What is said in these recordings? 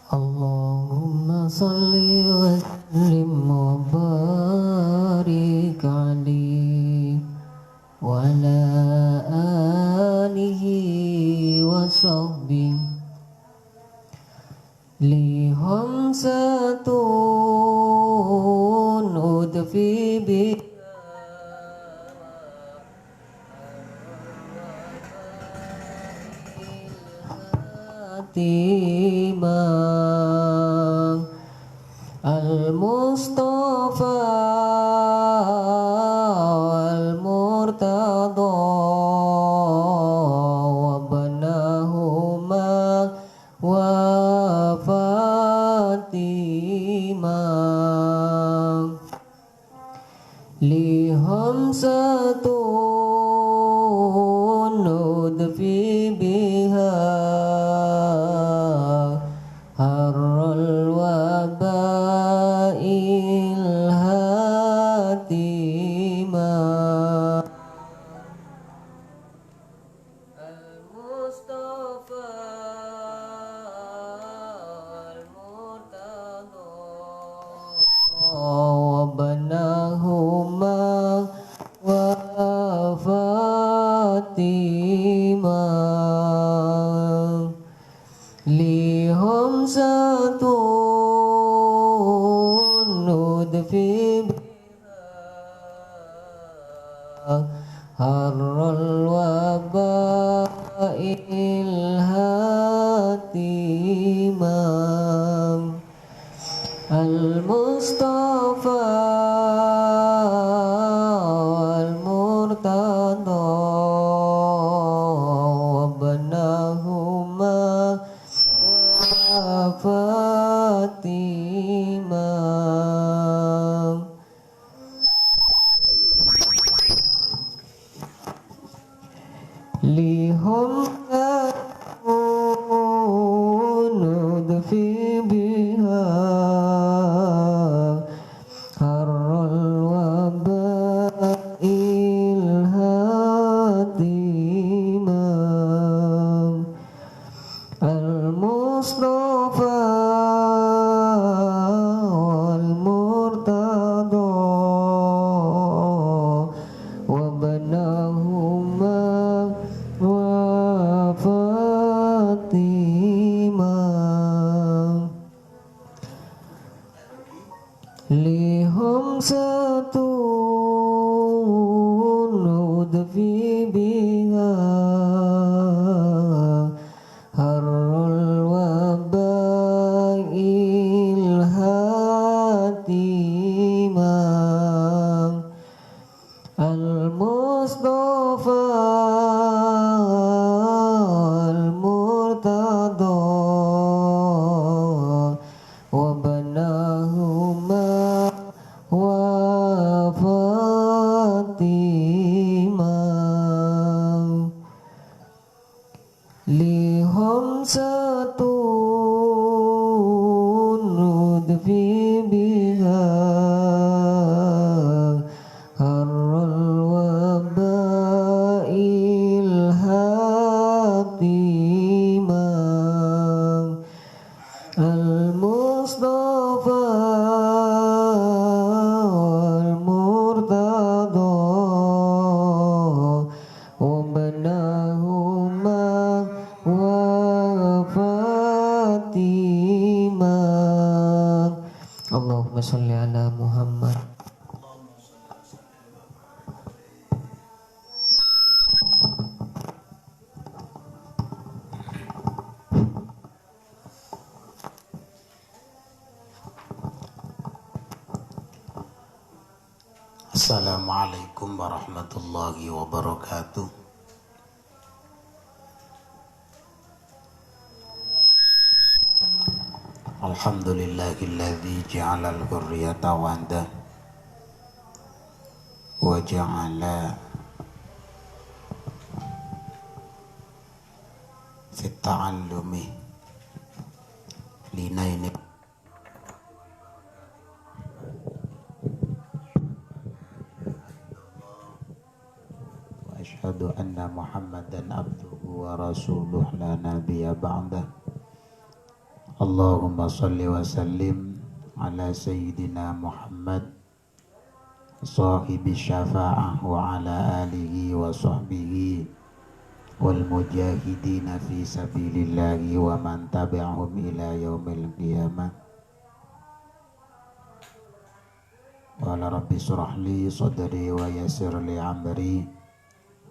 Allahumma salli wa sallim wa barik alaihi wa ala alihi wa sahbihi li hamsatun udfi bi timang al-Mustafa wal-Murtada wa banahuma wa Fatima li hamsatun udfi biha harral wabail hatima al-Mustafa al-Murtada wa banahuma wa Fatima li hamsatun nudfi biha harral wabail hatima al-Mustafa wal-Murtada wa banahuma wa Fatima li hamsatun nudfi biha harral wabail hatima al-Mustafa wal-Murtada wa banahuma wa Fatima li hamsatun nudfi biha harral wabail hatima al-Mustafa al-Murtada wa banahuma wa Fatima li hamsatun nudfi biha harral wabail hatima al-Mustafa wal-Murtada wa banahuma wa Fatima Allahumma sholli ala Muhammad. Assalamualaikum warahmatullahi wabarakatuh. Alhamdulillahilladzi ja'alal hurriyata wanda wa ja'ala fit ta'allumi linaini wa asyhadu anna Muhammadan abduhu wa rasuluh la nabiyya ba'dah. Allahumma salli wa sallim ala Sayyidina Muhammad sahibi syafa'ah wa ala alihi wa sahbihi wal mujahidina fi sabilillahi wa man tabi'ahum ila yaumil qiyamah. Qala rabbi shrah li sadri wa yassir li amri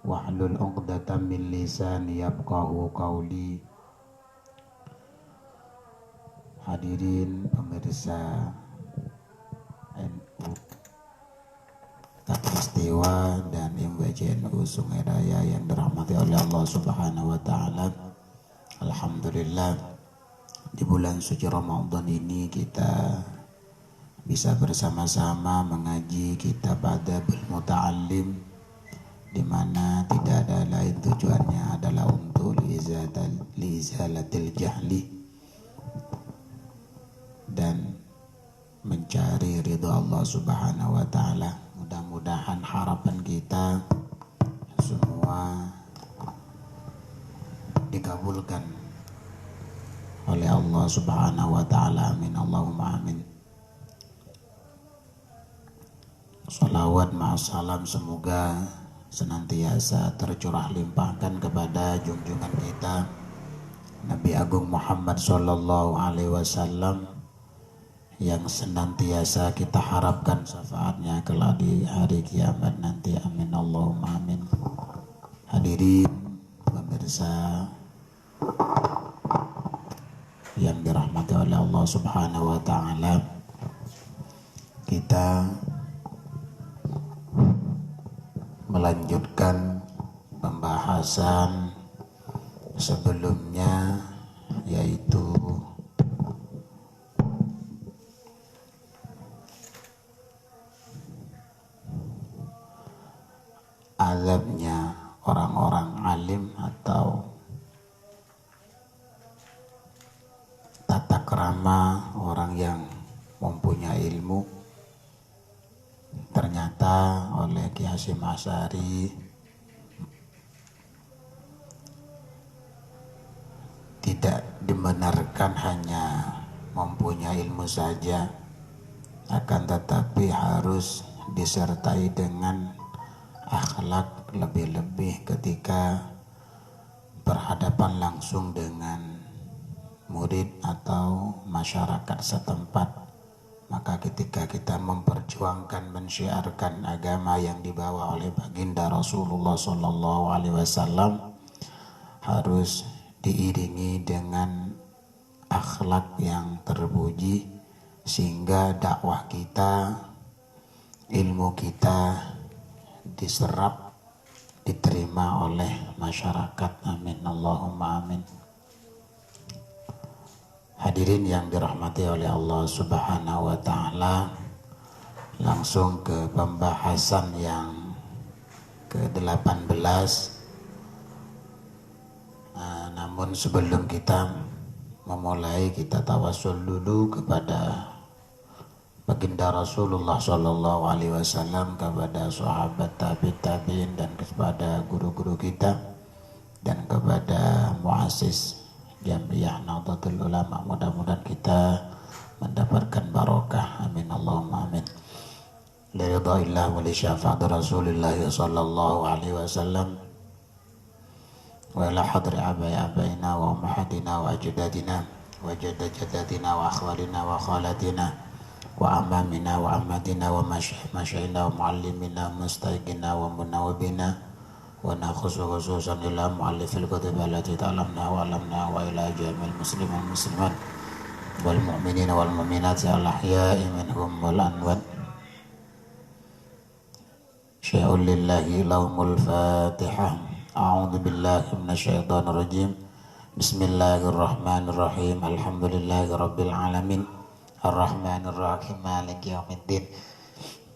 wahlul 'uqdatam min lisani yafqahu qawli. Hadirin pemirsa NU Katulistiwa dan MWJNU Sungai Raya yang dirahmati oleh Allah Subhanahu wa taala. Alhamdulillah, di bulan suci Ramadan ini kita bisa bersama-sama mengaji kitab Adabul Muta'allim, di mana tidak ada lain tujuannya adalah untuk liizalatil jahli dan mencari ridha Allah Subhanahu wa taala. Mudah-mudahan harapan kita semua dikabulkan oleh Allah Subhanahu wa taala. Amin Allahumma amin. Salawat ma'assalam semoga senantiasa tercurah limpahkan kepada junjungan kita Nabi Agung Muhammad sallallahu alaihi wasallam yang senantiasa kita harapkan syafaatnya kelak di hari kiamat nanti. Amin Allahumma amin. Hadirin pemirsa yang dirahmati oleh Allah Subhanahu wa taala, kita melanjutkan pembahasan sebelumnya, yaitu azabnya orang-orang alim atau tata krama orang yang mempunyai ilmu. Ternyata oleh Ki Hasyim Asy'ari tidak dibenarkan hanya mempunyai ilmu saja, akan tetapi harus disertai dengan akhlak, lebih-lebih ketika berhadapan langsung dengan murid atau masyarakat setempat. Maka ketika kita memperjuangkan, mensyiarkan agama yang dibawa oleh baginda Rasulullah sallallahu alaihi wasallam, harus diiringi dengan akhlak yang terpuji, sehingga dakwah kita, ilmu kita diserap, diterima oleh masyarakat. Amin Allahumma amin. Hadirin yang dirahmati oleh Allah Subhanahu wa taala, langsung ke pembahasan yang ke-18. Namun sebelum kita memulai, kita tawasul dulu kepada baginda Rasulullah sallallahu alaihi wasallam, kepada sahabat tabi'in dan kepada guru-guru kita dan kepada muassis Jamiah Nahdlatul Ulama. Mudah-mudahan kita mendapatkan barokah. Amin Allahumma amin. Liridhaillah wa li syafaati Rasulillah sallallahu alaihi wasallam wa ila hadri abaina wa ummahatina wa ajdadina wa jaddadatina wa akhwalina wa khalatina wa amamina wa ammatina wa masyaihina wa muallimina mustaqina wa munawwibina wa nakhusu khususan ila muallifil kutub allati ta'lamna wa alamna wa ila jamil muslimin muslimat wal mu'minina wal mu'minat al ahya'i minhum wal anwat. Syai'un lillahi lahumul fatihah. A'udzu billahi minasyaitonir rajim. Bismillahirrahmanirrahim. Alhamdulillahi rabbil alamin. Arrahmanir rahim. Maliki yaumiddin.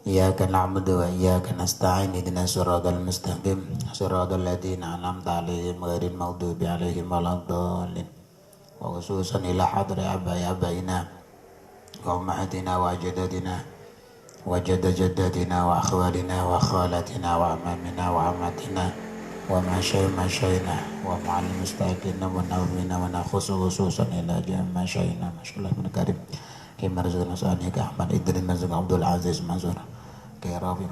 Iyyaka na'budu wa iyyaka nasta'in. Ihdinas siratal mustaqim. Siratal ladzina an'amta 'alaihim ghairil maghdubi 'alaihim waladdallin. Wa khususan ila hadri abaina wa ummahatina wa ajdadina wa jadda jaddatina wa akhwalina wa khalatina wa amamina wa amatina ومع مشينا ومع المستعدين والناظرين ونخص خصوصا إلى جميع مشينا ما شاء الله من كريم كما رزقنا سؤالك أحمد إدريس مرزق عبد العزيز منصور كي رافي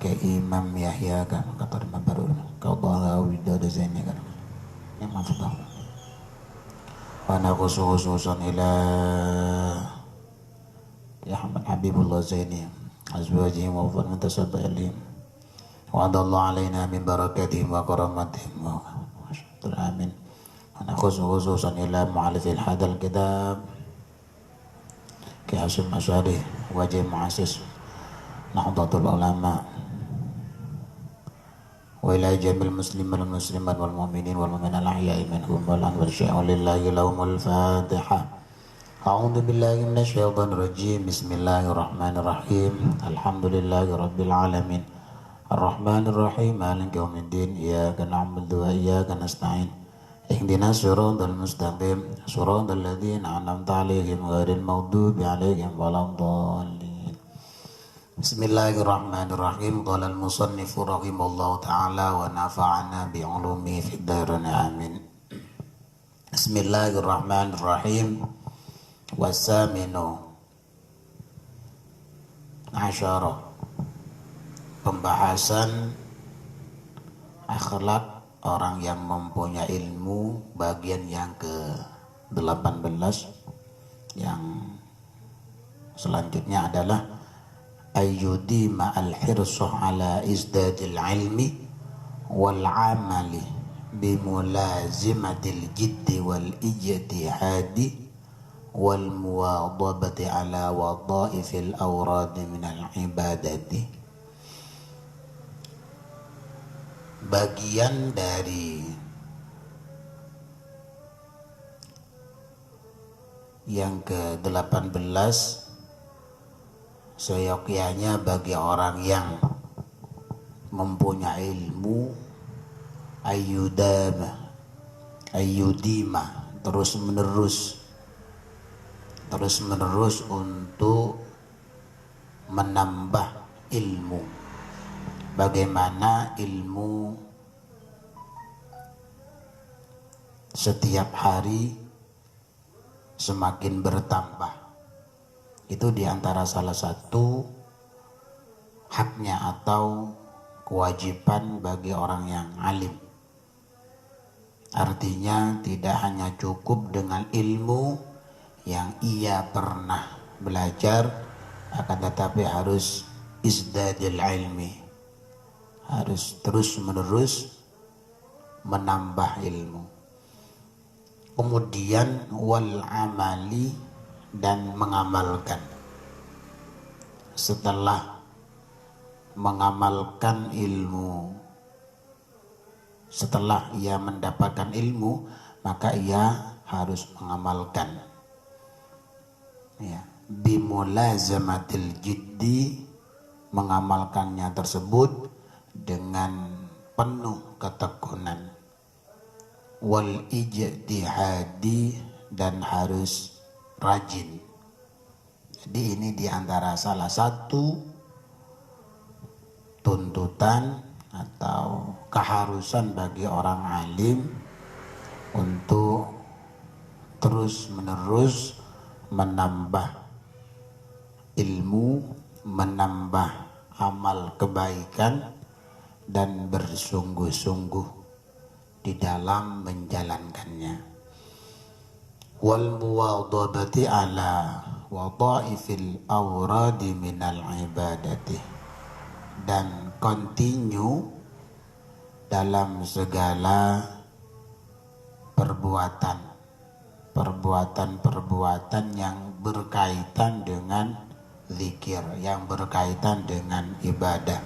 كي إمام يحيى kan kata Imam Baru kau bawa Widod Zaini kan yang maksud tahu ونخص خصوصا إلى يا أحمد حبيب الله زيني أزواجهم وفر من تصدق إليهم وعد الله علينا من بركاتهم وكرامتهم آمين ونخص خصوصا إلى مؤلف هذا الكتاب كهاشم أشعري وجه مؤسس نهضة العلماء وإلى جميع المسلمين والمسلمات والمؤمنين والمؤمنات الأحياء منهم والأموات ولله لهم الفاتحة أعوذ بالله من الشيطان الرجيم بسم الله الرحمن الرحيم الحمد لله رب العالمين الرحمن الرحيم مالك يوم الدين إياك نعبد وإياك نستعين اهدنا الصراط المستقيم صراط الذين أنعمت عليهم غير المغضوب عليهم ولا الضالين بسم الله الرحمن الرحيم قال المصنف رحمه الله تعالى ونفعنا بعلومه في الدارين آمين بسم الله الرحمن الرحيم wasaminu asyara pembahasan akhlak orang yang mempunyai ilmu bagian yang ke-18 yang selanjutnya adalah ayyudi ma'al hirsu ala izdadil ilmi wal amali bimulazimatil jiddi wal ijtihadi wal muwadhabati ala wadhaifil awrad minal ibadati. Bagian dari yang ke-18 seyogyanya bagi orang yang mempunyai ilmu ayyudima terus menerus untuk menambah ilmu. Bagaimana ilmu setiap hari semakin bertambah. Itu diantara salah satu haknya atau kewajiban bagi orang yang alim. Artinya tidak hanya cukup dengan ilmu yang ia pernah belajar, akan tetapi harus isdadil ilmi, harus terus menerus menambah ilmu. Kemudian wal amali, dan mengamalkan. Setelah mengamalkan ilmu, setelah ia mendapatkan ilmu, maka ia harus mengamalkan. Ya, bimulazamatil jiddi, mengamalkannya tersebut dengan penuh ketekunan, wal ijtihadi, dan harus rajin. Jadi ini diantara salah satu tuntutan atau keharusan bagi orang alim untuk terus menerus menambah ilmu, menambah amal kebaikan, dan bersungguh-sungguh di dalam menjalankannya. Wal muwadhabati ala wadhaifil awradi minal ibadati, dan continue dalam segala perbuatan yang berkaitan dengan zikir, yang berkaitan dengan ibadah.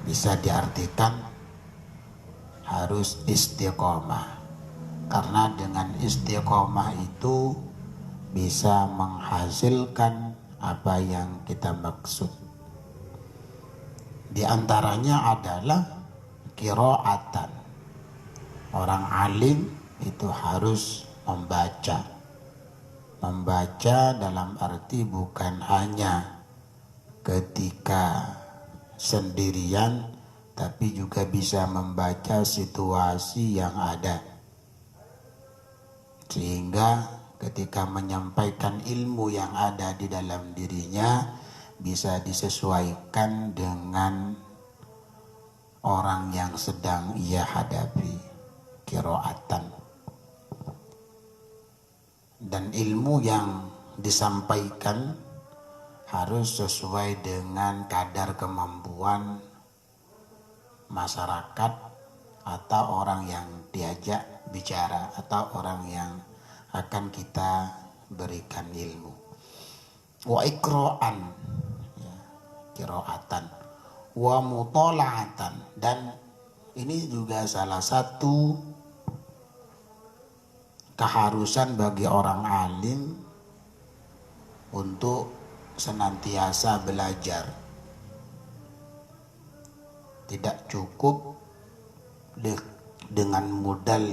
Bisa diartikan harus istiqomah, karena dengan istiqomah itu bisa menghasilkan apa yang kita maksud. Di antaranya adalah qiraatan. Orang alim itu harus membaca dalam arti bukan hanya ketika sendirian, tapi juga bisa membaca situasi yang ada, sehingga ketika menyampaikan ilmu yang ada di dalam dirinya bisa disesuaikan dengan orang yang sedang ia hadapi, qiraatan. Dan ilmu yang disampaikan harus sesuai dengan kadar kemampuan masyarakat atau orang yang diajak bicara atau orang yang akan kita berikan ilmu. Wa ikra'an, ya, qiraatan, wa mutola'atan, dan ini juga salah satu keharusan bagi orang alim untuk senantiasa belajar. Tidak cukup dengan modal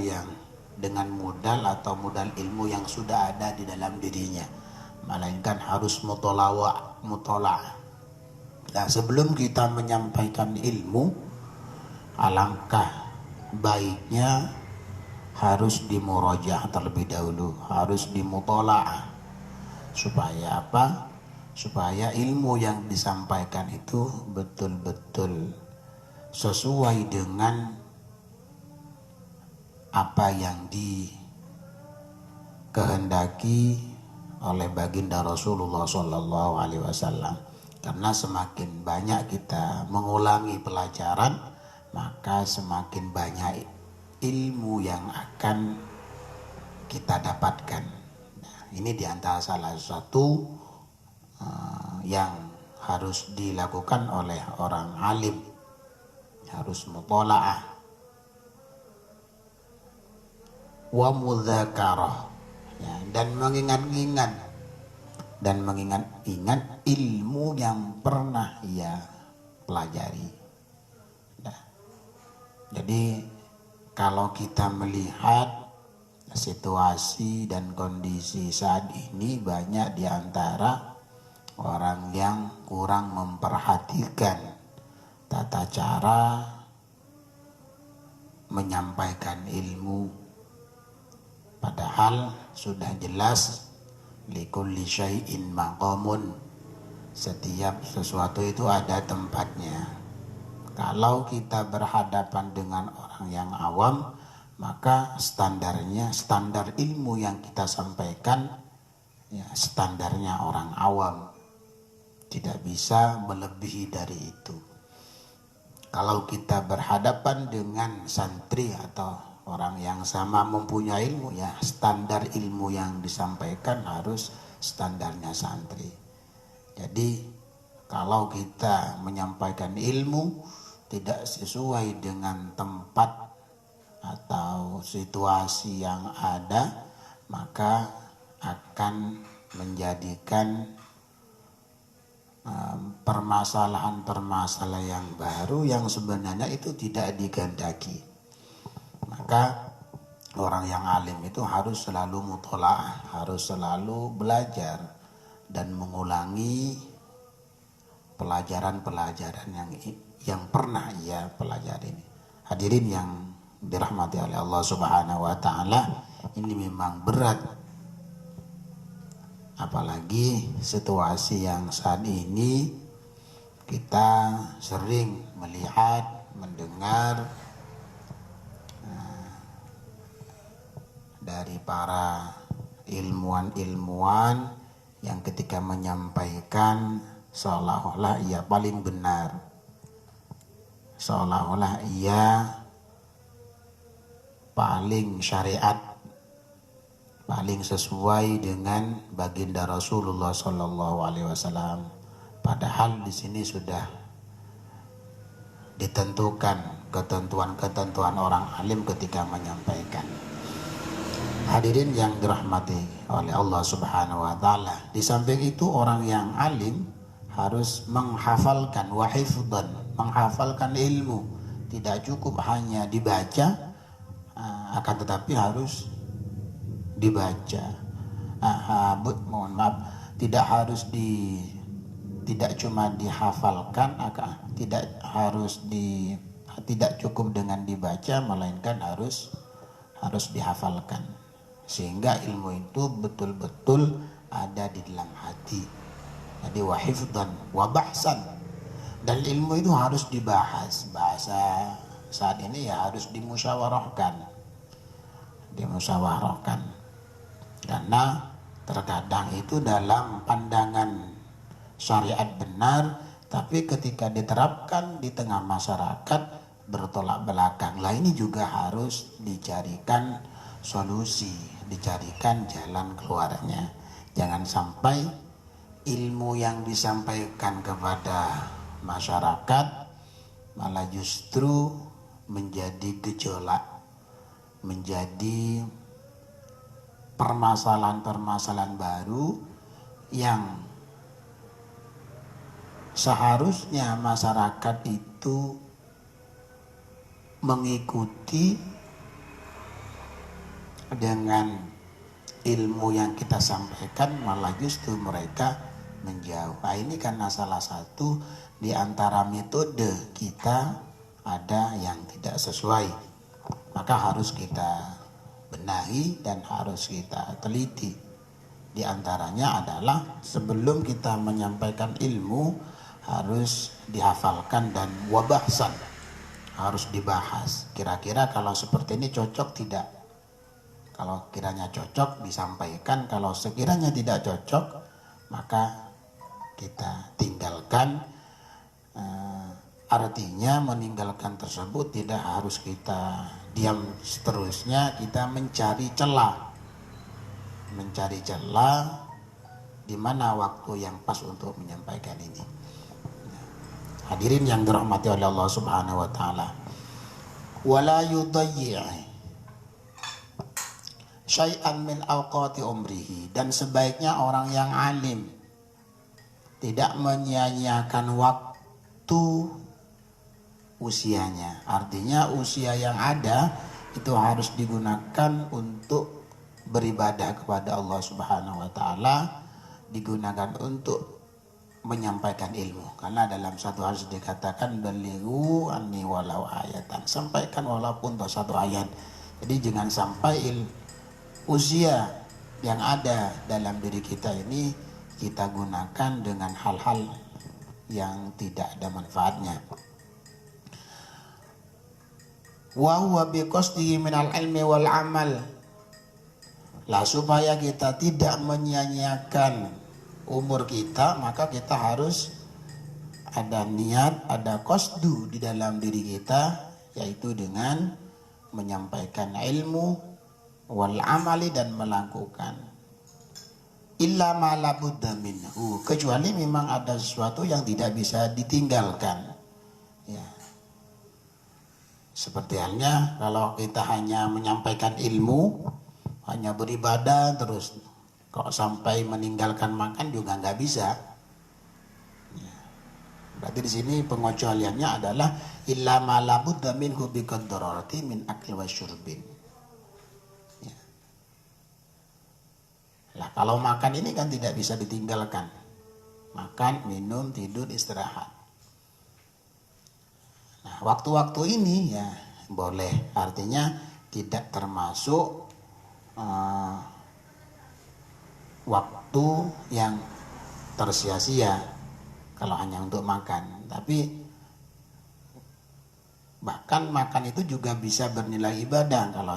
atau modal ilmu yang sudah ada di dalam dirinya, melainkan harus mutola'ah. Nah, sebelum kita menyampaikan ilmu, alangkah baiknya harus dimurajaah terlebih dahulu, harus dimutola'ah. Supaya apa? Supaya ilmu yang disampaikan itu betul-betul sesuai dengan apa yang dikehendaki oleh baginda Rasulullah Sallallahu Alaihi Wasallam. Karena semakin banyak kita mengulangi pelajaran, maka semakin banyak ilmu yang akan kita dapatkan. Nah, ini diantara salah satu yang harus dilakukan oleh orang alim, harus mutola'ah wa mudzakarah, ya, dan mengingat-ingat ilmu yang pernah ia pelajari. Nah, jadi kalau kita melihat situasi dan kondisi saat ini, banyak di antara orang yang kurang memperhatikan tata cara menyampaikan ilmu, padahal sudah jelas likulli syai'in maqamun, setiap sesuatu itu ada tempatnya. Kalau kita berhadapan dengan orang yang awam, maka standar ilmu yang kita sampaikan, ya, standarnya orang awam, tidak bisa melebihi dari itu. Kalau kita berhadapan dengan santri atau orang yang sama mempunyai ilmu, ya standar ilmu yang disampaikan harus standarnya santri. Jadi kalau kita menyampaikan ilmu tidak sesuai dengan tempat atau situasi yang ada, maka akan menjadikan permasalahan-permasalahan yang baru yang sebenarnya itu tidak dikehendaki. Maka orang yang alim itu harus selalu mutola'ah, harus selalu belajar dan mengulangi pelajaran-pelajaran yang pernah ia pelajari. Hadirin yang dirahmati oleh Allah Subhanahu wa taala, ini memang berat, apalagi situasi yang saat ini kita sering melihat, mendengar dari para ilmuwan yang ketika menyampaikan seolah-olah ia paling benar, seolah-olah ia paling syariat, paling sesuai dengan baginda Rasulullah Sallallahu Alaihi Wasallam. Padahal di sini sudah ditentukan ketentuan-ketentuan orang alim ketika menyampaikan. Hadirin yang dirahmati oleh Allah Subhanahu Wa Taala, di samping itu orang yang alim harus menghafalkan wa hifdhan, menghafalkan ilmu. Tidak cukup hanya dibaca, akan tetapi harus dibaca. Tidak cuma dihafalkan, tidak harus tidak cukup dengan dibaca, melainkan harus dihafalkan, sehingga ilmu itu betul-betul ada di dalam hati. Jadi wa hifdzan wa bahsan, dan ilmu itu harus dibahas. Bahasa saat ini ya harus dimusyawarahkan, karena terkadang itu dalam pandangan syariat benar, tapi ketika diterapkan di tengah masyarakat bertolak belakang. Lah ini juga harus dicarikan solusi, dicarikan jalan keluarnya. Jangan sampai ilmu yang disampaikan kepada masyarakat malah justru menjadi gejolak, menjadi permasalahan-permasalahan baru yang seharusnya masyarakat itu mengikuti dengan ilmu yang kita sampaikan, malah justru mereka menjauh. Nah, ini karena salah satu di antara metode kita ada yang tidak sesuai, maka harus kita benahi dan harus kita teliti. Di antaranya adalah sebelum kita menyampaikan ilmu harus dihafalkan dan wabahsan, harus dibahas. Kira-kira kalau seperti ini cocok tidak? Kalau kiranya cocok disampaikan, kalau sekiranya tidak cocok maka kita tinggalkan. Artinya meninggalkan tersebut tidak harus kita diam seterusnya, kita mencari celah di mana waktu yang pas untuk menyampaikan ini. Hadirin yang dirahmati oleh Allah Subhanahu wa taala. Wala yudayyi' syai'an min awqati umrihi, dan sebaiknya orang yang alim tidak menyia-nyiakan waktu usianya. Artinya usia yang ada itu harus digunakan untuk beribadah kepada Allah Subhanahu wa taala, digunakan untuk menyampaikan ilmu. Karena dalam satu hadis dikatakan balighu anni walau ayatan, sampaikan walaupun satu ayat. Jadi jangan sampai usia yang ada dalam diri kita ini kita gunakan dengan hal-hal yang tidak ada manfaatnya. Wa huwa biqasdihi minal ilmi wal amal. Lah supaya kita tidak menyia-nyiakan umur kita, maka kita harus ada niat, ada qasdu di dalam diri kita, yaitu dengan menyampaikan ilmu wal amali dan melakukan. Illa ma la budda minhu, kecuali memang ada sesuatu yang tidak bisa ditinggalkan. Ya. Seperti halnya kalau kita hanya menyampaikan ilmu, hanya beribadah terus, kok sampai meninggalkan makan juga nggak bisa. Ya. Berarti di sini pengecualiannya adalah illa ma la budda minhu bi qadrati min akli wa syurbin. Ya. Lah kalau makan ini kan tidak bisa ditinggalkan. Makan, minum, tidur, istirahat. Nah, waktu-waktu ini ya boleh, artinya tidak termasuk waktu yang tersia-sia kalau hanya untuk makan. Tapi bahkan makan itu juga bisa bernilai ibadah. Kalau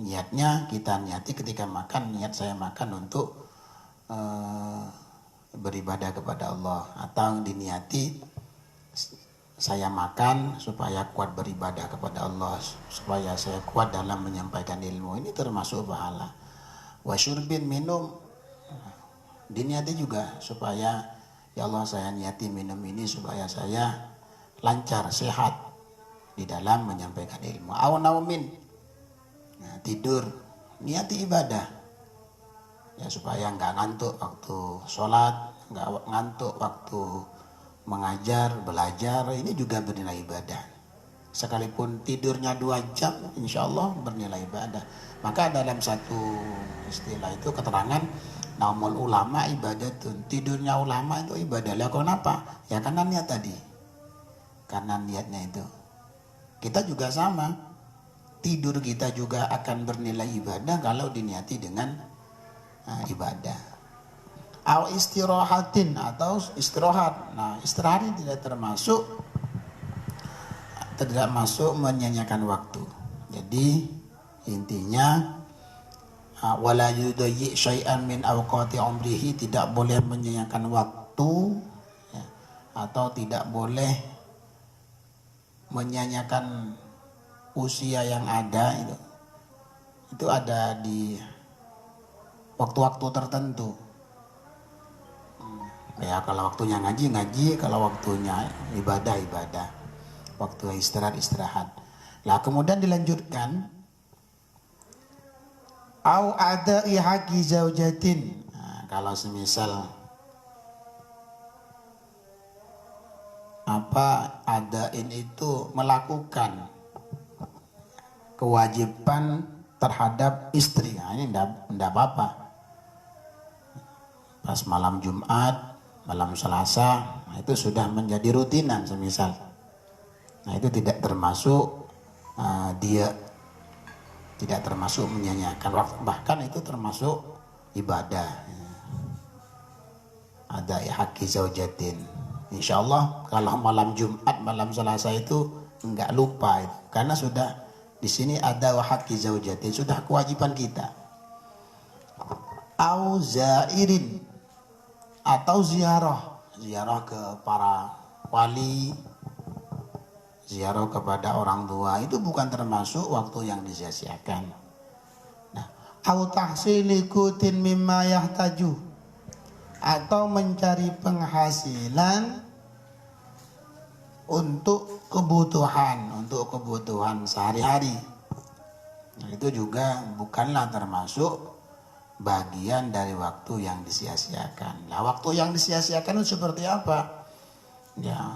niatnya kita niati ketika makan, niat saya makan untuk beribadah kepada Allah, atau diniati saya makan supaya kuat beribadah kepada Allah, supaya saya kuat dalam menyampaikan ilmu. Ini termasuk pahala. Wa syurbin, minum, diniati juga supaya ya Allah saya niati minum ini supaya saya lancar, sehat di dalam menyampaikan ilmu. Aw naumin, nah, tidur, niati ibadah ya supaya nggak ngantuk waktu sholat, nggak ngantuk waktu mengajar, belajar, ini juga bernilai ibadah. Sekalipun tidurnya 2 jam, insya Allah bernilai ibadah. Maka dalam satu istilah itu keterangan, naumul ulama ibadatun, tidurnya ulama itu ibadah. Lah kenapa? Ya karena niat tadi, karena niatnya itu. Kita juga sama. Tidur kita juga akan bernilai ibadah kalau diniati dengan ibadah. Au istirahatin, atau istirahat. Nah, istirahat ini tidak masuk menyanyiakan waktu. Jadi intinya wala yudayyi syai'an min awqati umrihi, tidak boleh menyanyiakan waktu ya, atau tidak boleh menyanyiakan usia yang ada. Itu ada di waktu-waktu tertentu. Ya, kalau waktunya ngaji, kalau waktunya ibadah, waktu istirahat. Lah kemudian dilanjutkan, au ada'i haqqi zaujatin. Nah, kalau semisal adain itu melakukan kewajiban terhadap istri. Nah, ini enggak apa-apa. Pas malam Jumat, malam Selasa, nah itu sudah menjadi rutinan semisal. Nah, itu tidak termasuk dia tidak termasuk menyanyiakan waktu, bahkan itu termasuk ibadah. Ada haqqi zaujatin. Insyaallah kalau malam Jumat, malam Selasa itu enggak lupa itu. Karena sudah di sini ada haqqi zaujatin, sudah kewajiban kita. Au zairin, atau ziarah ke para wali, ziarah kepada orang tua, itu bukan termasuk waktu yang disia-siakan. Nah, au tahsili kutin mimma yahtaju, atau mencari penghasilan untuk kebutuhan sehari-hari. Nah, itu juga bukanlah termasuk bagian dari waktu yang disia-siakan. Nah, waktu yang disia-siakan itu seperti apa? Ya,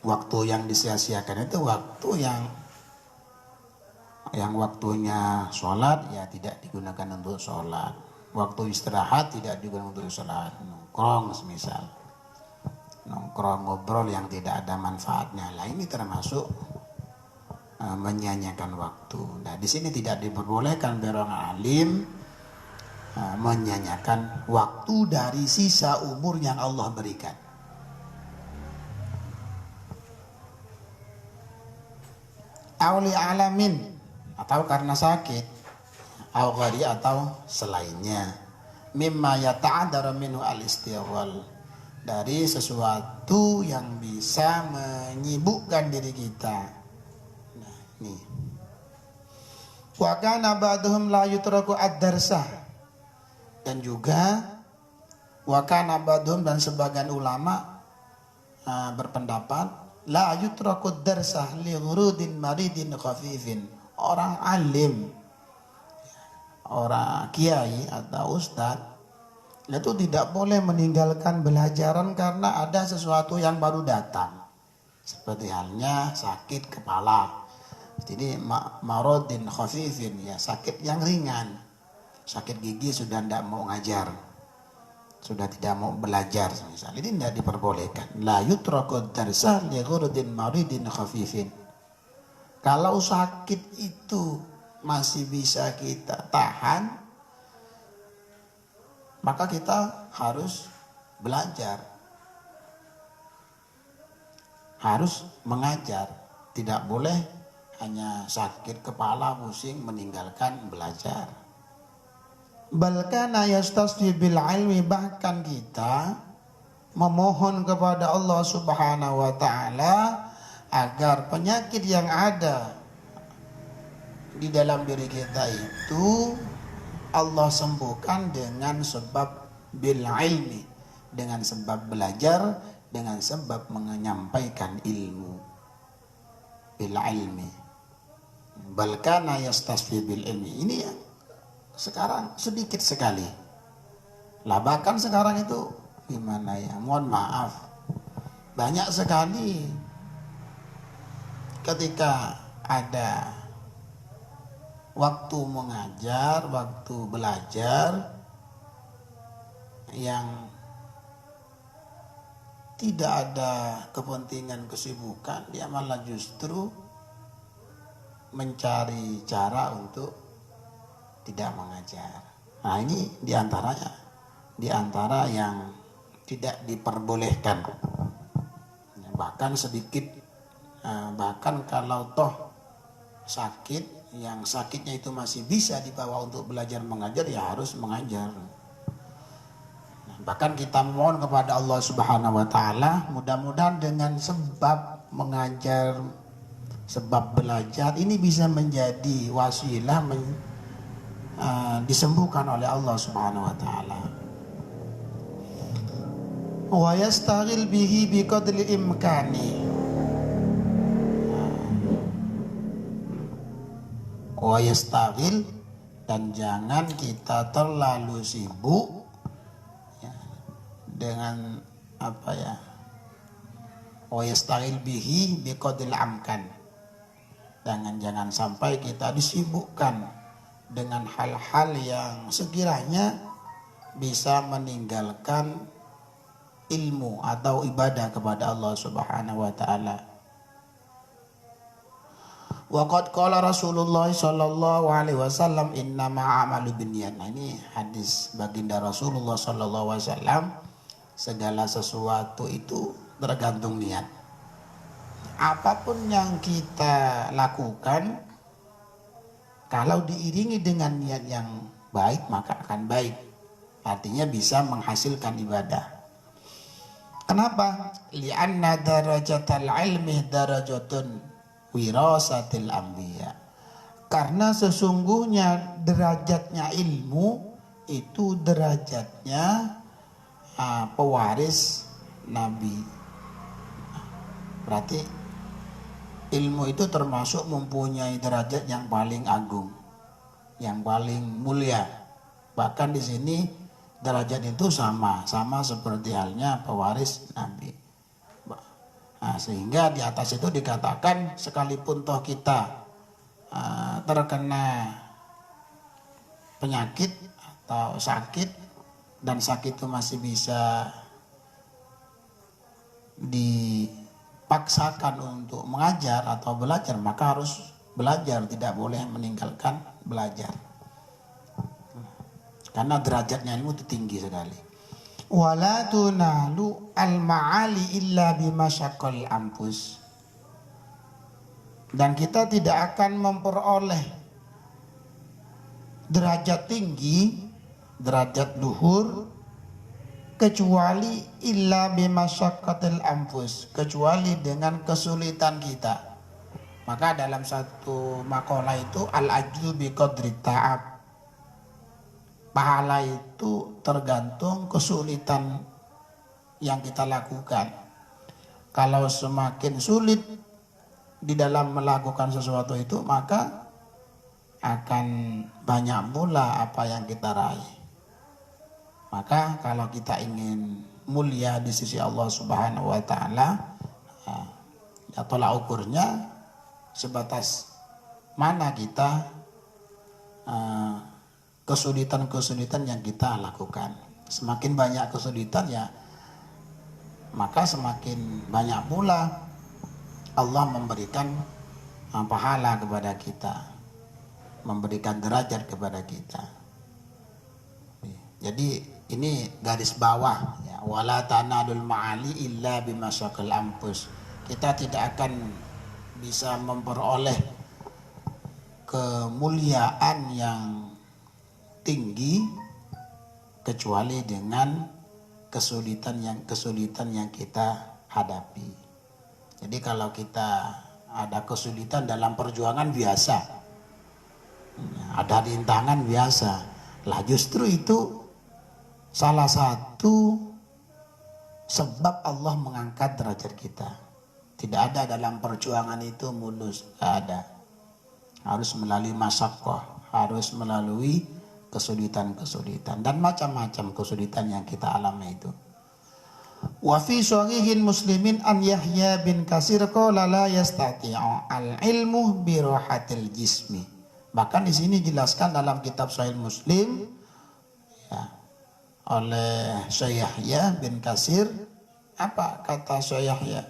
waktu yang disia-siakan itu waktu yang waktunya sholat ya tidak digunakan untuk sholat. Waktu istirahat tidak digunakan untuk sholat. Nongkrong semisal. Nongkrong ngobrol yang tidak ada manfaatnya. Lah ini termasuk menyanyiakan waktu. Nah, di sini tidak diperbolehkan orang alim menyanyiakan waktu dari sisa umur yang Allah berikan. Auli alamin, atau karena sakit, au ghari, atau selainnya. Mimma yata'adzara minhu al-istighfar, dari sesuatu yang bisa menyibukkan diri kita. Nah, nih. Wa kana ba'dhum la yutraku ad-darsah, dan juga wa kana ba'dhum, dan sebagian ulama berpendapat la yutraku ad-darsah li ghurudin maridin khafifin. Orang alim, orang kiai atau ustadz itu tidak boleh meninggalkan belajaran karena ada sesuatu yang baru datang, seperti halnya sakit kepala. Jadi maradin khafifin, ya sakit yang ringan, sakit gigi sudah tidak mau ngajar, sudah tidak mau belajar misalnya, ini tidak diperbolehkan. La yutraku darsah li ghurudin maridin khafifin. Kalau sakit itu masih bisa kita tahan, maka kita harus belajar, harus mengajar. Tidak boleh hanya sakit kepala pusing meninggalkan belajar. Balkana yastasfi bil ilmi, bahkan kita memohon kepada Allah Subhanahu wa taala agar penyakit yang ada di dalam diri kita itu Allah sembuhkan dengan sebab bil ilmi, dengan sebab belajar, dengan sebab menyampaikan ilmu. Bil ilmi. Balkana yastasfi bil ilmi. Ini yang sekarang sedikit sekali. Lah bahkan sekarang itu gimana ya? Mohon maaf. Banyak sekali ketika ada waktu mengajar, waktu belajar yang tidak ada kepentingan kesibukan, dia malah justru mencari cara untuk tidak mengajar. Nah ini diantaranya, diantara yang tidak diperbolehkan. Bahkan sedikit, bahkan kalau toh sakit, yang sakitnya itu masih bisa dibawa untuk belajar mengajar, ya harus mengajar. Bahkan kita mohon kepada Allah Subhanahu wa taala, mudah-mudahan dengan sebab mengajar, sebab belajar ini bisa menjadi wasilah disembuhkan oleh Allah Subhanahu wa taala. Wa yastaghil bihi biqadri imkani. Wa yastaghil, dan jangan kita terlalu sibuk dengan apa ya, wa yastaghil bihi biqadril amkan, jangan sampai kita disibukkan dengan hal-hal yang sekiranya bisa meninggalkan ilmu atau ibadah kepada Allah Subhanahu wa taala. Wa qad qala Rasulullah sallallahu alaihi wasallam innama a'malu binniyat. Nah, ini hadis baginda Rasulullah sallallahu alaihi wasallam, segala sesuatu itu tergantung niat. Apapun yang kita lakukan, kalau diiringi dengan niat yang baik, maka akan baik. Artinya bisa menghasilkan ibadah. Kenapa? Li'anna darajatal ilmi darajatun wirasatil anbiya. Karena sesungguhnya derajatnya ilmu itu derajatnya pewaris Nabi. Berarti ilmu itu termasuk mempunyai derajat yang paling agung, yang paling mulia. Bahkan di sini derajat itu sama seperti halnya pewaris Nabi. Nah, sehingga di atas itu dikatakan sekalipun toh kita terkena penyakit atau sakit, dan sakit itu masih bisa dipaksakan untuk mengajar atau belajar, maka harus belajar, tidak boleh meninggalkan belajar. Karena derajatnya ilmu itu tinggi sekali. Wala tunalu al-ma'ali illa bimasyaqqal anfus. Dan kita tidak akan memperoleh derajat tinggi, derajat luhur, kecuali illa bimasyaqqatil anfus, kecuali dengan kesulitan kita. Maka dalam satu makalah itu al-ajru biqadri ta'ab. Pahala itu tergantung kesulitan yang kita lakukan. Kalau semakin sulit di dalam melakukan sesuatu itu, maka akan banyak pula apa yang kita raih. Maka kalau kita ingin mulia di sisi Allah Subhanahu wa taala, ya tolak ukurnya sebatas mana kita kesulitan-kesulitan yang kita lakukan. Semakin banyak kesulitan, ya maka semakin banyak pula Allah memberikan pahala kepada kita, memberikan derajat kepada kita. Jadi ini garis bawah, ya, wala tanadul ma'ali illa bimasyaqqal anfus. Kita tidak akan bisa memperoleh kemuliaan yang tinggi kecuali dengan kesulitan yang kita hadapi. Jadi kalau kita ada kesulitan dalam perjuangan biasa, ada rintangan biasa, lah justru itu salah satu sebab Allah mengangkat derajat kita. Tidak ada dalam perjuangan itu mulus, tidak ada. Harus melalui masyaqqah, harus melalui kesulitan-kesulitan dan macam-macam kesulitan yang kita alami itu. Wa fi sahihin Muslimin an Yahya bin Katsir qala la yastati'u al-ilmu bi rahatil jismi. Bahkan di sini dijelaskan dalam kitab Sahih Muslim, ya, oleh Syekh Yahya bin Katsir. Apa kata Syekh Yahya?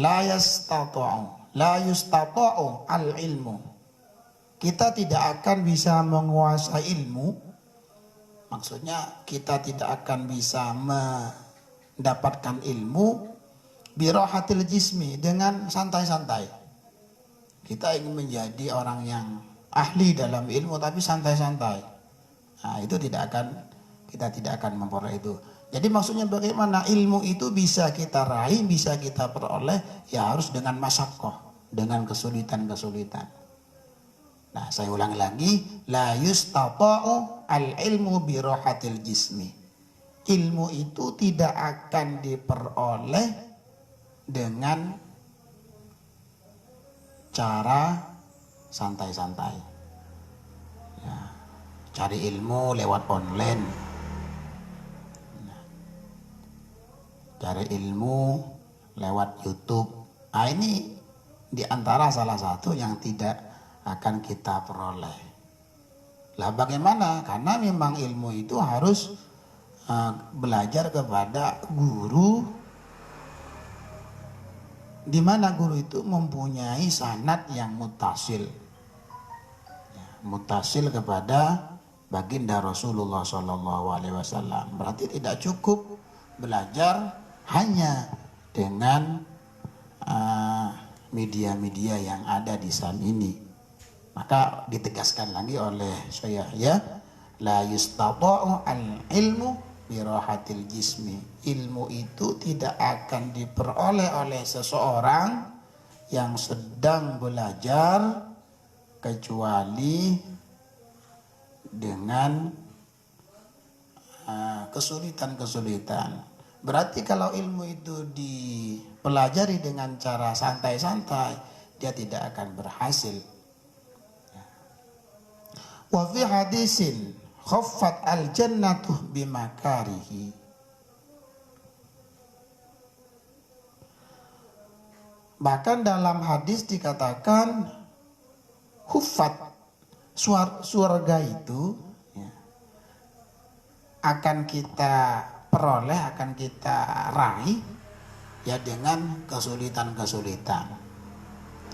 La yastati'u, la yustata'u al-ilmu. Kita tidak akan bisa menguasai ilmu. Maksudnya kita tidak akan bisa mendapatkan ilmu birahatil jismi, dengan santai-santai. Kita ingin menjadi orang yang ahli dalam ilmu tapi santai-santai. Nah, itu kita tidak akan memperoleh itu. Jadi maksudnya bagaimana ilmu itu bisa kita raih, bisa kita peroleh, ya harus dengan masyaqqah, dengan kesulitan-kesulitan. Nah, saya ulangi lagi, la yustata'u al-ilmu birahatil jismi. Ilmu itu tidak akan diperoleh dengan cara santai-santai. Ya, cari ilmu lewat online. Nah, cari ilmu lewat YouTube. Nah, ini diantara salah satu yang tidak akan kita peroleh. Lah bagaimana? Karena memang ilmu itu harus belajar kepada guru, di mana guru itu mempunyai sanad yang mutasil, ya, mutasil kepada baginda Rasulullah SAW. Berarti tidak cukup belajar hanya dengan media-media yang ada di saat ini. Maka ditegaskan lagi oleh Syekh ya, la yustata'u al-ilmu birahatil jismi. Ilmu itu tidak akan diperoleh oleh seseorang yang sedang belajar kecuali dengan kesulitan-kesulitan. Berarti kalau ilmu itu dipelajari dengan cara santai-santai, dia tidak akan berhasil. Wa fi hadisin khaffat al-jannatu bimakarihi. Bahkan dalam hadis dikatakan khuffat, surga itu ya, akan kita peroleh, akan kita raih ya dengan kesulitan-kesulitan.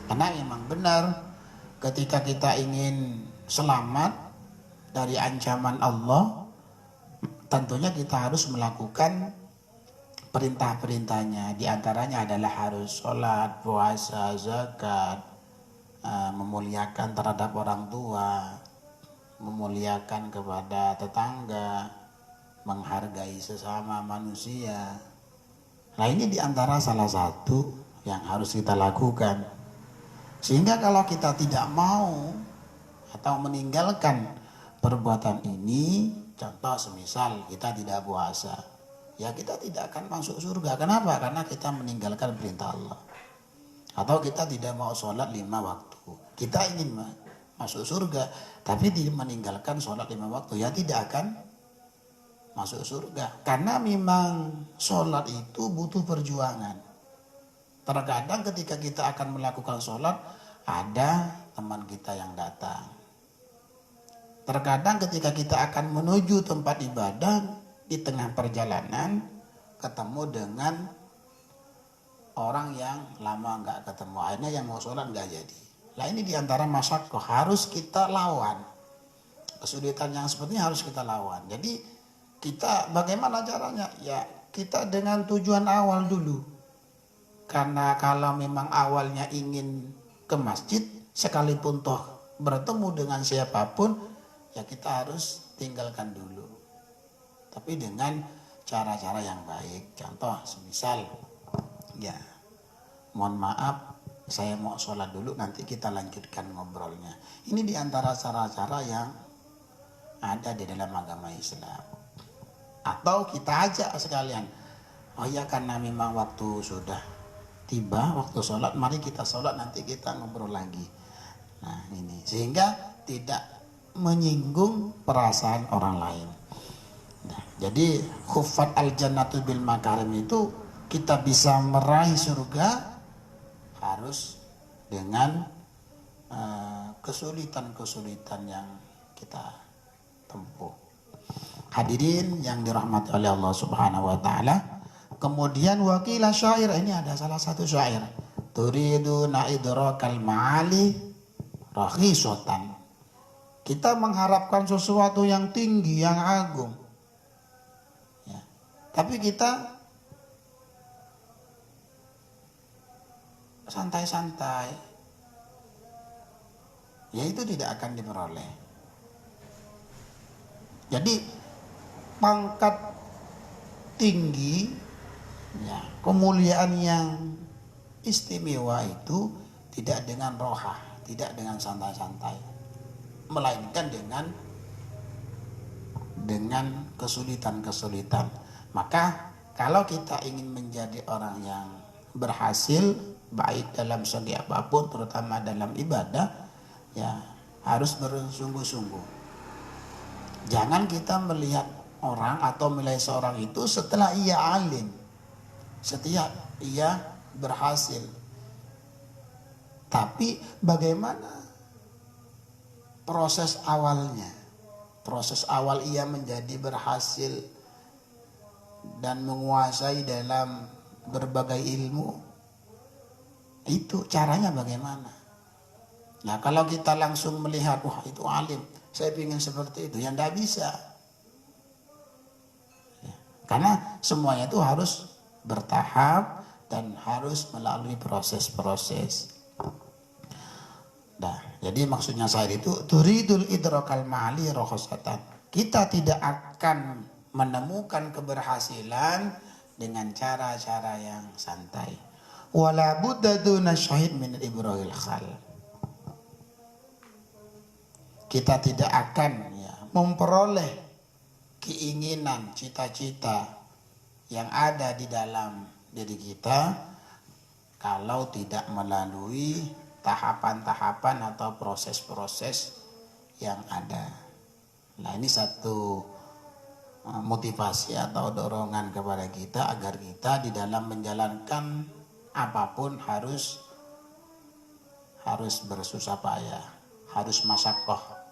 Karena memang benar ketika kita ingin selamat dari ancaman Allah, tentunya kita harus melakukan perintah-perintahnya. Di antaranya adalah harus sholat, puasa, zakat, memuliakan terhadap orang tua, memuliakan kepada tetangga, menghargai sesama manusia. Nah, ini di antara salah satu yang harus kita lakukan. Sehingga kalau kita tidak mau atau meninggalkan perbuatan ini, contoh semisal kita tidak puasa, ya kita tidak akan masuk surga. Kenapa? Karena kita meninggalkan perintah Allah. Atau kita tidak mau sholat 5 waktu, kita ingin masuk surga tapi meninggalkan sholat 5 waktu, ya tidak akan masuk surga. Karena memang sholat itu butuh perjuangan. Terkadang ketika kita akan melakukan sholat, ada teman kita yang datang. Terkadang ketika kita akan menuju tempat ibadah, di tengah perjalanan ketemu dengan orang yang lama nggak ketemu, akhirnya yang mau sholat nggak jadi. Nah, ini diantara masyaqqah harus kita lawan. Kesulitan yang seperti ini harus kita lawan. Jadi kita bagaimana caranya? Ya kita dengan tujuan awal dulu. Karena kalau memang awalnya ingin ke masjid, sekalipun toh bertemu dengan siapapun, ya kita harus tinggalkan dulu. Tapi dengan cara-cara yang baik. Contoh semisal, ya mohon maaf saya mau sholat dulu, nanti kita lanjutkan ngobrolnya. Ini diantara cara-cara yang ada di dalam agama Islam. Atau kita ajak sekalian, oh ya karena memang waktu sudah tiba, waktu sholat, mari kita sholat, nanti kita ngobrol lagi. Nah ini, sehingga tidak menyinggung perasaan orang lain. Nah, jadi khuffat al-jannatu bil makarim itu, kita bisa meraih surga harus dengan kesulitan-kesulitan yang kita tempuh. Hadirin yang dirahmati oleh Allah Subhanahu wa taala. Kemudian wakila syair, ini ada salah satu syair. turiduna idrakal ma'ali rakhisatan. Kita mengharapkan sesuatu yang tinggi, yang agung. Ya. Tapi kita santai-santai. Ya itu tidak akan diperoleh. Jadi pangkat tinggi, ya, kemuliaan yang istimewa itu tidak dengan rohah, tidak dengan santai-santai, melainkan dengan kesulitan-kesulitan. Maka kalau kita ingin menjadi orang yang berhasil baik dalam segi apapun, terutama dalam ibadah, ya harus bersungguh-sungguh. Jangan kita melihat orang atau melihat seorang itu setelah ia alim, setelah ia berhasil. Tapi bagaimana proses awalnya? Proses awal ia menjadi berhasil dan menguasai dalam berbagai ilmu. Itu caranya bagaimana? Nah kalau kita langsung melihat, wah itu alim, saya ingin seperti itu, yang tidak bisa. Ya, karena semuanya itu harus bertahap dan harus melalui proses-proses. Nah, jadi maksudnya saya itu turidul idrakal ma'ali rokhosatan. Kita tidak akan menemukan keberhasilan dengan cara-cara yang santai. Wala budda duna syahid min ibrahil khal. Kita tidak akan memperoleh keinginan, cita-cita yang ada di dalam diri kita kalau tidak melalui tahapan-tahapan atau proses-proses yang ada. Nah ini satu motivasi atau dorongan kepada kita agar kita di dalam menjalankan apapun harus bersusah payah, harus masyaqqah.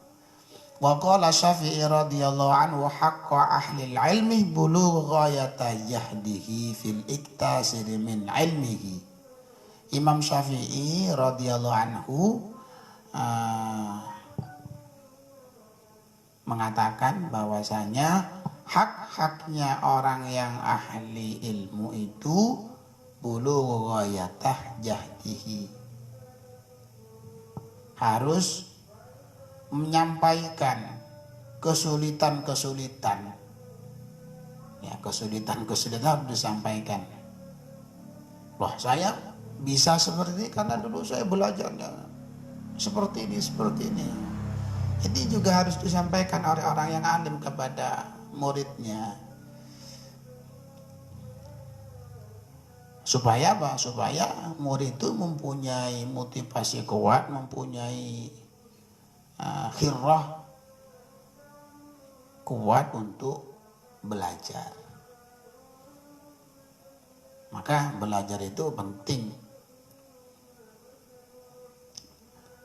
Wa qala Syafi'i radhiyallahu anhu haqqa ahli ilmi bulugh ghayata yahdihi fil iktasir min ilmihi. Imam Syafi'i radhiyallahu anhu mengatakan bahwasanya hak-haknya orang yang ahli ilmu itu bulugh ghayatah jahdihi, harus menyampaikan kesulitan-kesulitan. Ya, kesulitan-kesulitan harus disampaikan. Loh, saya bisa seperti ini karena dulu saya belajarnya seperti ini. Ini juga harus disampaikan oleh orang yang alim kepada muridnya. Supaya apa? Supaya murid itu mempunyai motivasi kuat, mempunyai khirrah kuat untuk belajar. Maka belajar itu penting.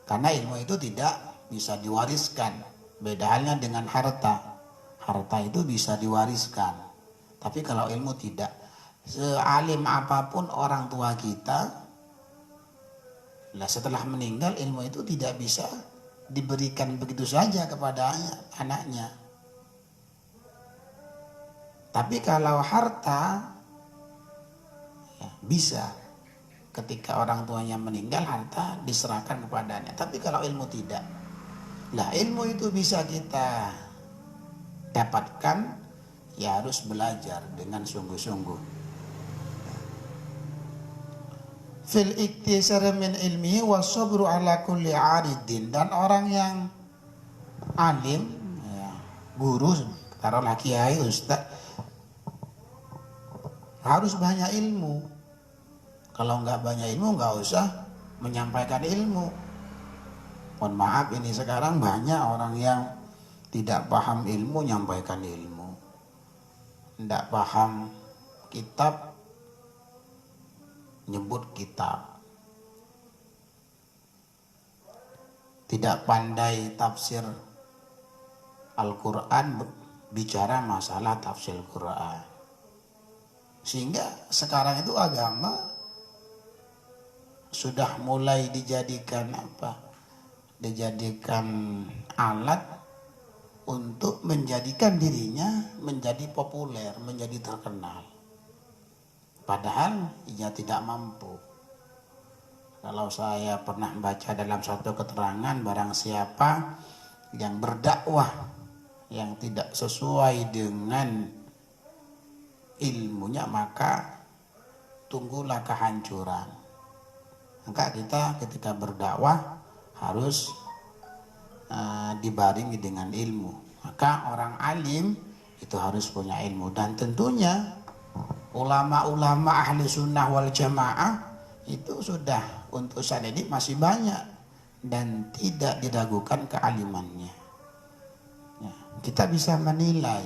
Karena ilmu itu tidak bisa diwariskan. Beda halnya dengan harta. Harta itu bisa diwariskan. Tapi kalau ilmu tidak. Sealim apapun orang tua kita, setelah meninggal ilmu itu tidak bisa diberikan begitu saja kepada anaknya. Tapi kalau harta bisa, ketika orang tuanya meninggal harta diserahkan kepadanya. Tapi kalau ilmu tidak. Ilmu itu bisa kita dapatkan, ya harus belajar dengan sungguh-sungguh. Fil iktisar min ilmihi wasabru ala kulli aridin. Dan orang yang alim, guru, taruhlah kiai, ustaz, harus banyak ilmu. Kalau nggak banyak ilmu nggak usah menyampaikan ilmu. Mohon maaf, ini sekarang banyak orang yang tidak paham ilmu menyampaikan ilmu, tidak paham kitab nyebut kitab, tidak pandai tafsir Al-Quran, bicara masalah tafsir Quran. Sehingga sekarang itu agama sudah mulai dijadikan dijadikan alat untuk menjadikan dirinya menjadi populer, menjadi terkenal. Padahal ia tidak mampu. Kalau saya pernah baca dalam satu keterangan, barang siapa yang berdakwah yang tidak sesuai dengan ilmunya, maka tunggulah kehancuran. Maka kita ketika berdakwah harus dibaringi dengan ilmu. Maka orang alim itu harus punya ilmu, dan tentunya ulama-ulama ahli sunnah wal jamaah itu sudah untuk saat ini masih banyak dan tidak diragukan kealimannya. Ya, kita bisa menilai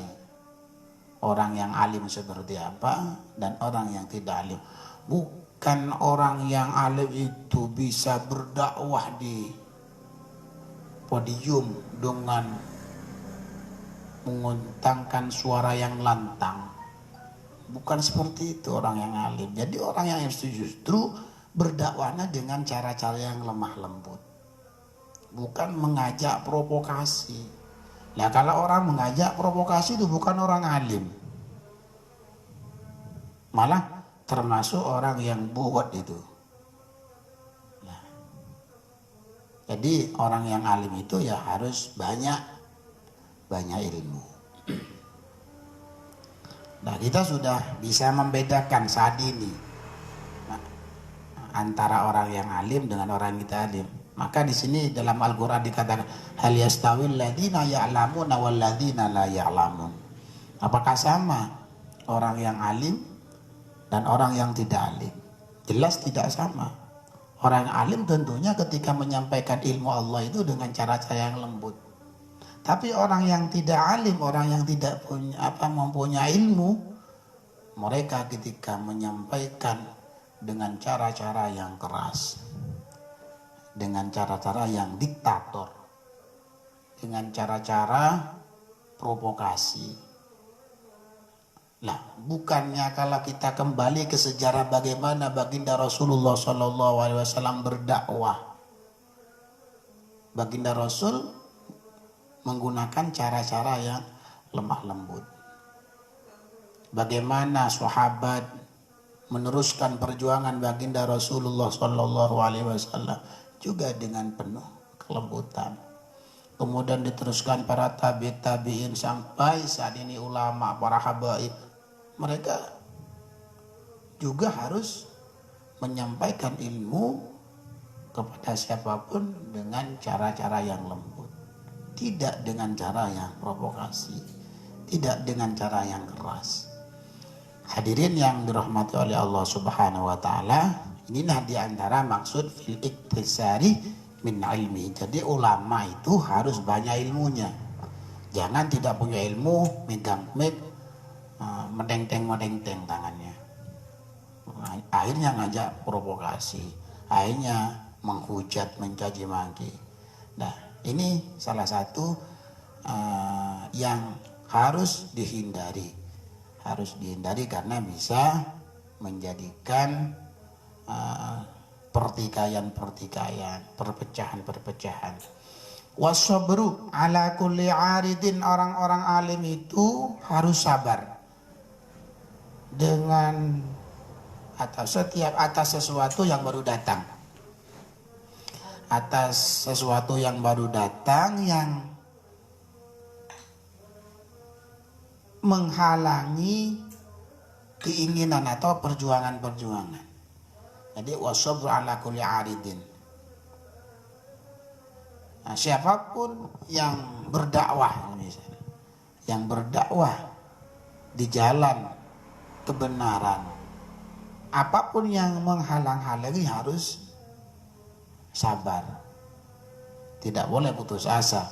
orang yang alim seperti apa dan orang yang tidak alim. Bukan orang yang alim itu bisa berdakwah di podium dengan menguntangkan suara yang lantang. Bukan seperti itu orang yang alim. Jadi orang yang justru berdakwahnya dengan cara-cara yang lemah lembut, bukan mengajak provokasi. Nah, kalau orang mengajak provokasi itu bukan orang alim, malah termasuk orang yang buat itu. Nah, jadi orang yang alim itu ya harus banyak ilmu. Nah, kita sudah bisa membedakan saat ini antara orang yang alim dengan orang yang tidak alim. Maka di sini dalam Al-Qur'an dikatakan hal yastawil ladzina ya'lamuna wal ladzina la ya'lamun. Apakah sama orang yang alim dan orang yang tidak alim? Jelas tidak sama. Orang yang alim tentunya ketika menyampaikan ilmu Allah itu dengan cara-cara yang lembut. Tapi orang yang tidak alim, orang yang tidak mempunyai ilmu, mereka ketika menyampaikan dengan cara-cara yang keras, dengan cara-cara yang diktator, dengan cara-cara provokasi. Lah, bukannya kalau kita kembali ke sejarah bagaimana baginda Rasulullah SAW berdakwah, baginda Rasul menggunakan cara-cara yang lemah lembut. Bagaimana sahabat meneruskan perjuangan baginda Rasulullah SAW juga dengan penuh kelembutan. Kemudian diteruskan para tabi'in sampai saat ini ulama, para habaib, mereka juga harus menyampaikan ilmu kepada siapapun dengan cara-cara yang lembut, tidak dengan cara yang provokasi, tidak dengan cara yang keras. Hadirin yang dirahmati oleh Allah Subhanahu wa taala, inilah diantara maksud fil iktisari min ilmi. Jadi ulama itu harus banyak ilmunya. Jangan tidak punya ilmu, megang mic, medeng-teng tangannya. Akhirnya ngajak provokasi, akhirnya menghujat, mencaci maki. Nah, ini salah satu yang harus dihindari. Harus dihindari karena bisa menjadikan pertikaian, perpecahan. Wasabru ala kulli aridin, orang-orang alim itu harus sabar dengan atas sesuatu yang baru datang. Atas sesuatu yang baru datang yang menghalangi keinginan atau perjuangan. Jadi wasabru ala kulli aridin. Nah, siapapun yang berdakwah misalnya, yang berdakwah di jalan kebenaran, apapun yang menghalang-halangi harus sabar. Tidak boleh putus asa.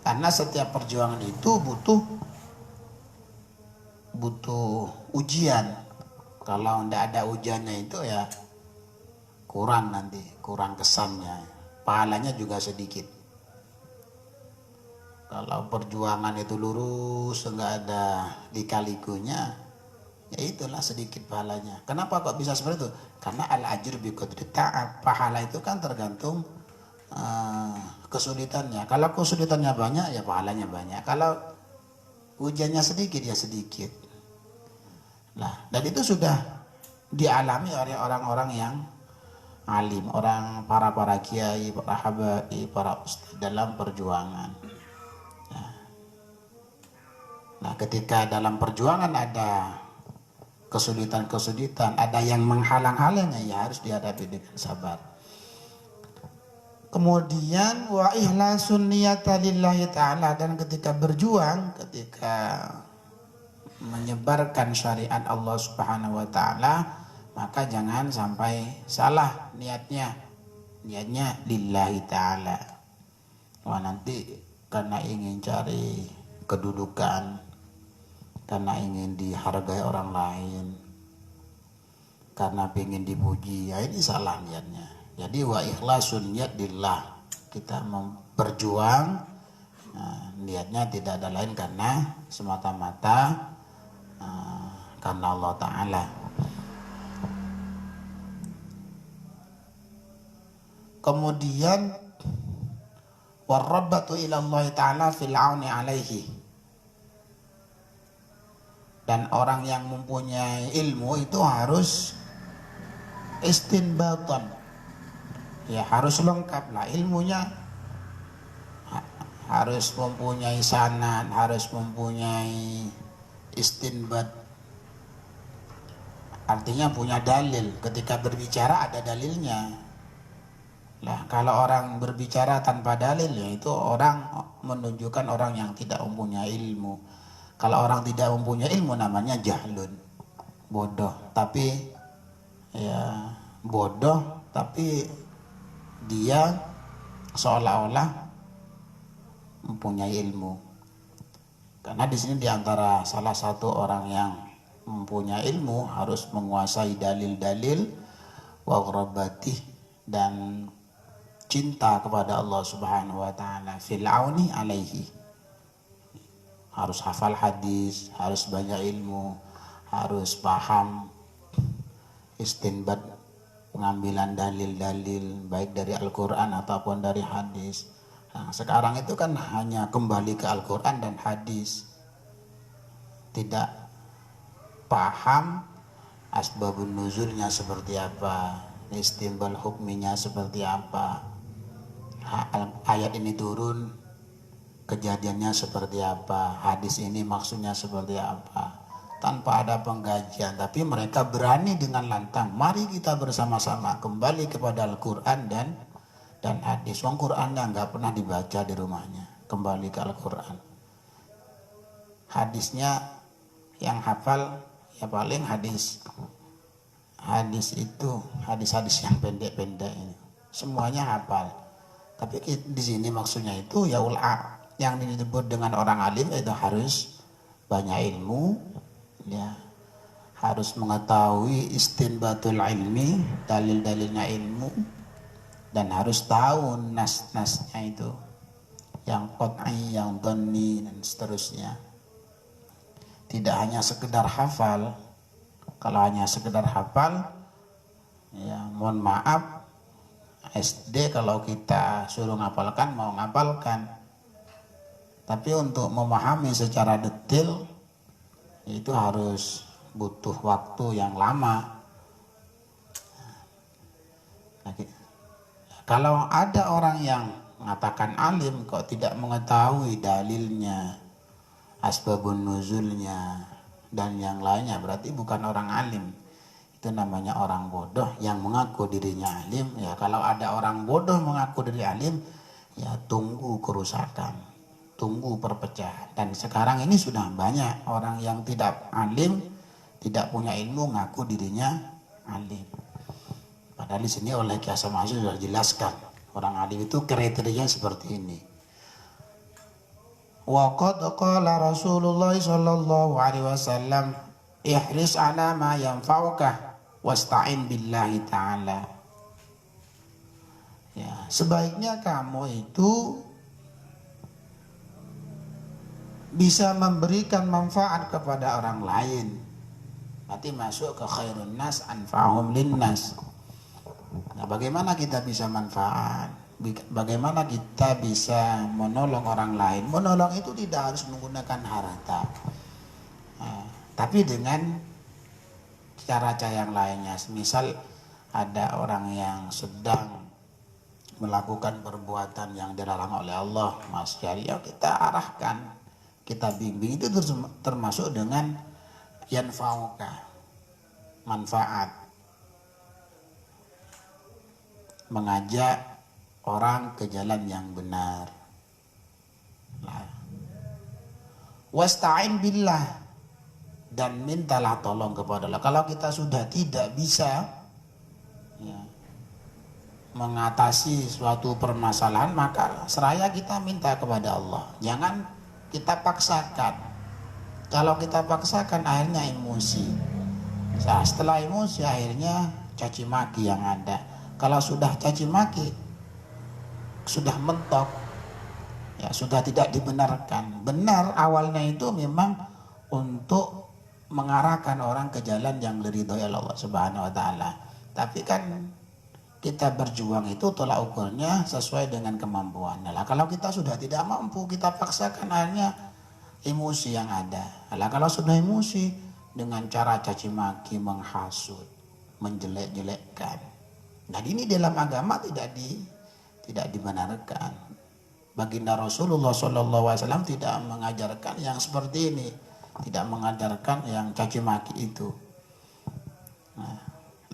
Karena setiap perjuangan itu butuh ujian. Kalau tidak ada ujiannya itu ya kurang kesannya, pahalanya juga sedikit. Kalau perjuangan itu lurus, enggak ada lika-likunya, ya itulah sedikit pahalanya. Kenapa kok bisa seperti itu? Karena al-ajru bi qadri ta'ab. Pahala itu kan tergantung kesulitannya. Kalau kesulitannya banyak ya pahalanya banyak. Kalau ujiannya sedikit ya sedikit. Nah, dan itu sudah dialami oleh orang-orang yang alim, para kiai, para habaib, para ustadz dalam perjuangan. Nah, ketika dalam perjuangan ada kesulitan-kesulitan, ada yang menghalang-halangnya, ya harus dihadapi dengan sabar. Kemudian wa ikhlasun niyata lillahi ta'ala, dan ketika berjuang, ketika menyebarkan syariat Allah Subhanahu wa taala, maka jangan sampai salah niatnya. Niatnya lillahi ta'ala. Wah, nanti karena ingin cari kedudukan, karena ingin dihargai orang lain, karena ingin dipuji, ya ini salah niatnya. Jadi wa ikhlasun niat lillah, kita berjuang, nah, niatnya tidak ada lain karena semata-mata karena Allah Ta'ala. Kemudian warrabbatu ila Allah Ta'ala fil auni alaihi, dan orang yang mempunyai ilmu itu harus istinbatan, ya harus lengkap lah ilmunya, harus mempunyai sanad, harus mempunyai istinbat, artinya punya dalil. Ketika berbicara ada dalilnya. Nah, kalau orang berbicara tanpa dalil, ya itu orang menunjukkan orang yang tidak mempunyai ilmu. Kalau orang tidak mempunyai ilmu namanya jahlun, bodoh. Tapi ya bodoh, tapi dia seolah-olah mempunyai ilmu. Karena di sini diantara salah satu orang yang mempunyai ilmu harus menguasai dalil-dalil wa ghabatih, dan cinta kepada Allah Subhanahu wa taala fil auni alaihi. Harus hafal hadis, harus banyak ilmu, harus paham istinbat, pengambilan dalil-dalil baik dari Al-Qur'an ataupun dari hadis. Nah, sekarang itu kan hanya kembali ke Al-Qur'an dan hadis. Tidak paham asbabun nuzulnya seperti apa, istimbal hukminya seperti apa, ayat ini turun kejadiannya seperti apa, hadis ini maksudnya seperti apa, tanpa ada pengkajian. Tapi mereka berani dengan lantang, mari kita bersama-sama kembali kepada Al-Quran dan hadis. Wong Qurannya nggak pernah dibaca di rumahnya, kembali ke Al-Quran. Hadisnya yang hafal ya paling hadis itu hadis-hadis yang pendek-pendek ini, semuanya hafal. Tapi di sini maksudnya itu ya yang disebut dengan orang alim itu harus banyak ilmu, ya harus mengetahui istinbatul ilmi, dalil-dalilnya ilmu, dan harus tahu nas-nasnya itu, yang qat'i, yang dhanni, dan seterusnya. Tidak hanya sekedar hafal. Kalau hanya sekedar hafal, ya mohon maaf, SD kalau kita suruh ngapalkan mau ngapalkan. Tapi untuk memahami secara detail itu harus butuh waktu yang lama. Kalau ada orang yang mengatakan alim kok tidak mengetahui dalilnya, asbabun nuzulnya, dan yang lainnya, berarti bukan orang alim. Itu namanya orang bodoh yang mengaku dirinya alim. Ya kalau ada orang bodoh mengaku diri alim, ya tunggu kerusakan, tunggu perpecahan. Dan sekarang ini sudah banyak orang yang tidak alim, tidak punya ilmu, ngaku dirinya alim. Padahal di sini oleh Kiai Hasyim Asy'ari sudah jelaskan orang alim itu kriterianya seperti ini. Wa qad qala Rasulullah sallallahu alaihi wasallam, ihris ala ma yanfa'uka wasta'in billahi ta'ala. Ya, sebaiknya kamu itu bisa memberikan manfaat kepada orang lain. Nanti masuk ke khairun nas anfa'hum linnas. Nah, bagaimana kita bisa manfaat? Bagaimana kita bisa menolong orang lain? Menolong itu tidak harus menggunakan harta. Nah, tapi dengan cara-cara yang lainnya. Misal ada orang yang sedang melakukan perbuatan yang dilarang oleh Allah, Mas Jari, ya kita arahkan, kita bimbing. Itu termasuk dengan yanfa'uka, manfaat, mengajak orang ke jalan yang benar. Wasta'in billah, dan mintalah tolong kepada Allah. Kalau kita sudah tidak bisa ya, mengatasi suatu permasalahan, maka seraya kita minta kepada Allah. Jangan kita paksakan. Kalau kita paksakan akhirnya emosi. Nah, setelah emosi akhirnya caci maki yang ada. Kalau sudah caci maki, sudah mentok, ya sudah tidak dibenarkan. Benar awalnya itu memang untuk mengarahkan orang ke jalan yang diridhoi Allah Subhanahu wa taala. Tapi kan kita berjuang itu tolak ukurnya sesuai dengan kemampuan. Nah, kalau kita sudah tidak mampu, kita paksakan, akhirnya emosi yang ada. Nah, kalau sudah emosi dengan cara caci maki, menghasut, menjelek-jelekkan. Nah, ini dalam agama tidak dibenarkan. Baginda Rasulullah SAW tidak mengajarkan yang seperti ini, tidak mengajarkan yang caci maki itu.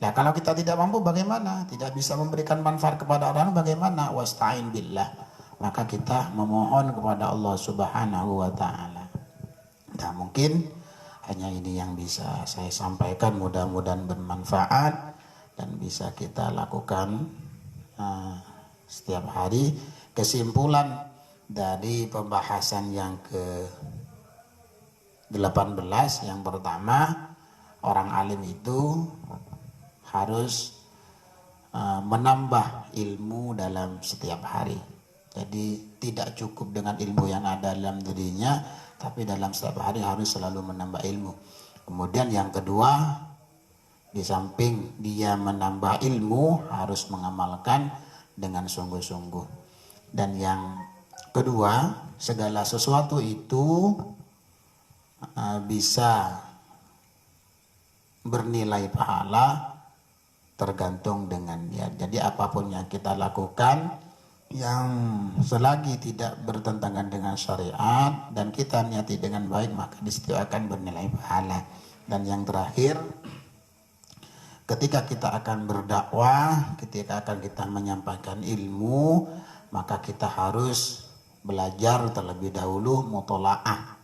Nah, kalau kita tidak mampu bagaimana? Tidak bisa memberikan manfaat kepada orang, bagaimana? Wasta'in billah. Maka kita memohon kepada Allah Subhanahu wa taala. Nah, mungkin hanya ini yang bisa saya sampaikan, mudah-mudahan bermanfaat dan bisa kita lakukan setiap hari. Kesimpulan dari pembahasan yang ke-18, yang pertama, orang alim itu harus menambah ilmu dalam setiap hari. Jadi tidak cukup dengan ilmu yang ada dalam dirinya, tapi dalam setiap hari harus selalu menambah ilmu. Kemudian yang kedua, di samping dia menambah ilmu, harus mengamalkan dengan sungguh-sungguh. Dan yang kedua, segala sesuatu itu bisa bernilai pahala tergantung dengan niat. Jadi apapun yang kita lakukan yang selagi tidak bertentangan dengan syariat dan kita niati dengan baik, maka disitu akan bernilai pahala. Dan yang terakhir, ketika kita akan berdakwah, ketika akan kita menyampaikan ilmu, maka kita harus belajar terlebih dahulu mutola'ah,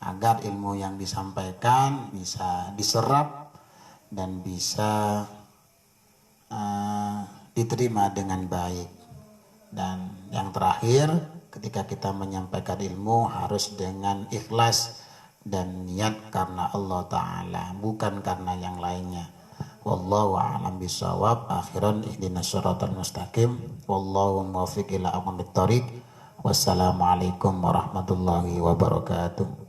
agar ilmu yang disampaikan bisa diserap dan bisa diterima dengan baik. Dan yang terakhir, ketika kita menyampaikan ilmu harus dengan ikhlas dan niat karena Allah Ta'ala, bukan karena yang lainnya. Wallahu a'lam bishawab. Akhiran ihdinas siratal mustaqim. Wallahu muwaffiq ila aqwamit thoriq. Wassalamualaikum warahmatullahi wabarakatuh.